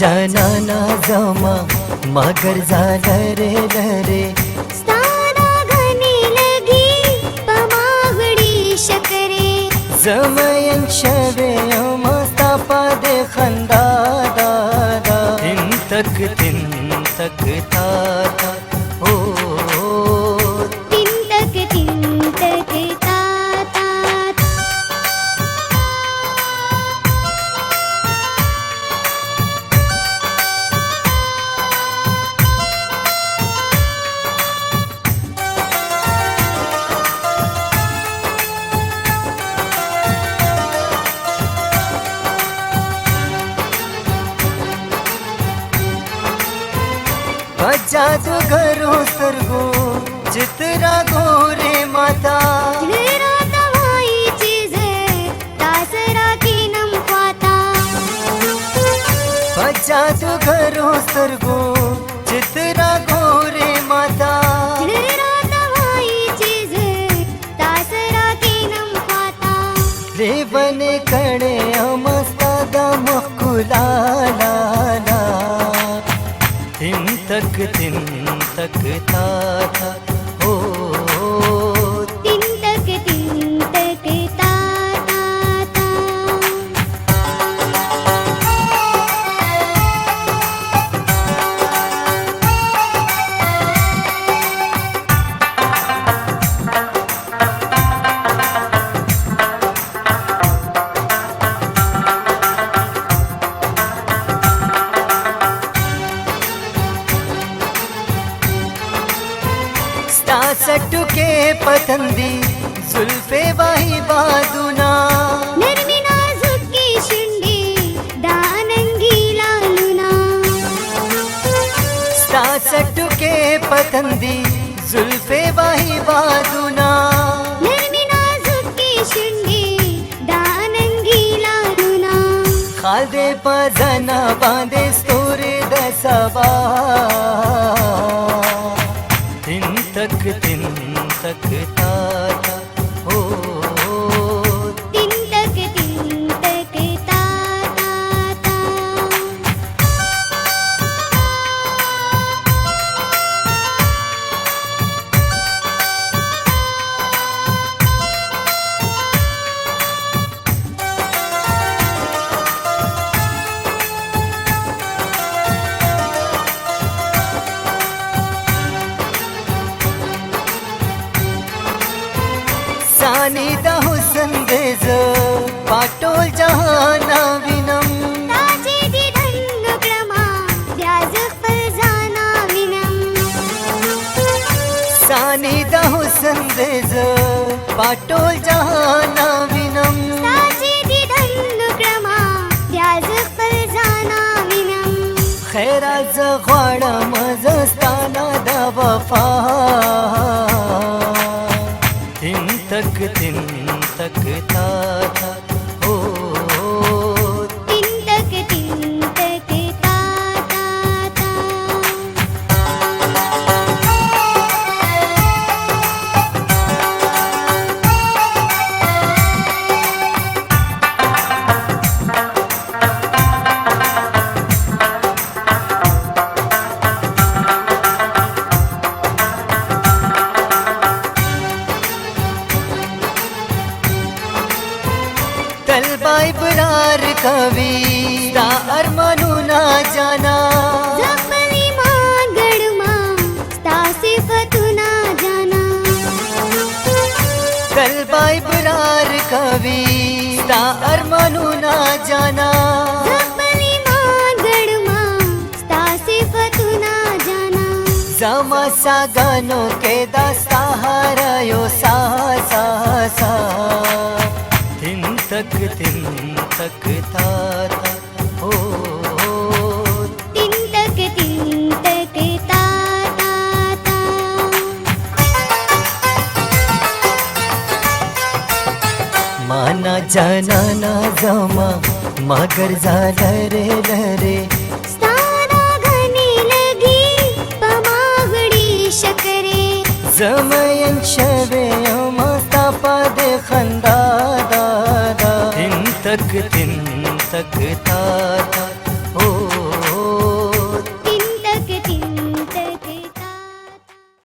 जाना जमा मगर झालं रे लरे स्थाना घनी लगी पमागडी शकरे जमयन शवे मस्तापा दे खंदा दादा तिन तक ताता ओ तिन तक ताता जादूगरो सरगो चित्रा गोरे माता चित्रा दवाई चीज तासरा की नम पाता जादूगरो सरगो चित्रा गोरे माता चित्रा दवाई चीज तासरा की नम पाता रे बने कड़े मस्ता दम कुलाला तिन तक ताता ओ तिन तक ताता सट्टू के पतंदी जुल्फे वाही बादुना नरमी नाजुक की शुंडी दानंगी लालुना सट्टू के पतंदी जुल्फे वाही बादुना नरमी नाजुक की शुंडी दानंगी लालुना खाल दे पजना बांधे स्तोरे दसवा तिन तक ताता ओ तिन तक ताता सानिदा हुसन देज पाटोल जहाना विनम ताजे दी धन्नु क्रमा ब्याज फजाना विनम सानिदा हुसन देज पाटोल जहाना विनम ताजे दी धन्नु क्रमा ब्याज फजाना विनम खैराज ख्वाड़ा मजस्ताना दा वफा तिन तक ताता ओ तिन तक ताता तलबा इबरार कवि ता अरमानु ना जाना जखमली मागड़मा ता सिफतु ना जाना तलबा इबरार कवि ता अरमानु ना जाना जखमली मागड़मा ता सिफतु ना जाना जमा सा गानों के दास्ता हरायो सा सा सा तिन तक ताता ओ तिन तक ताता माना जाना ना जमा मगर झालं रे लरे स्थाना घनी लगी पमागडी शकरे जमयन शवे मस्तापा दे खंदा दादा तिन तक ताता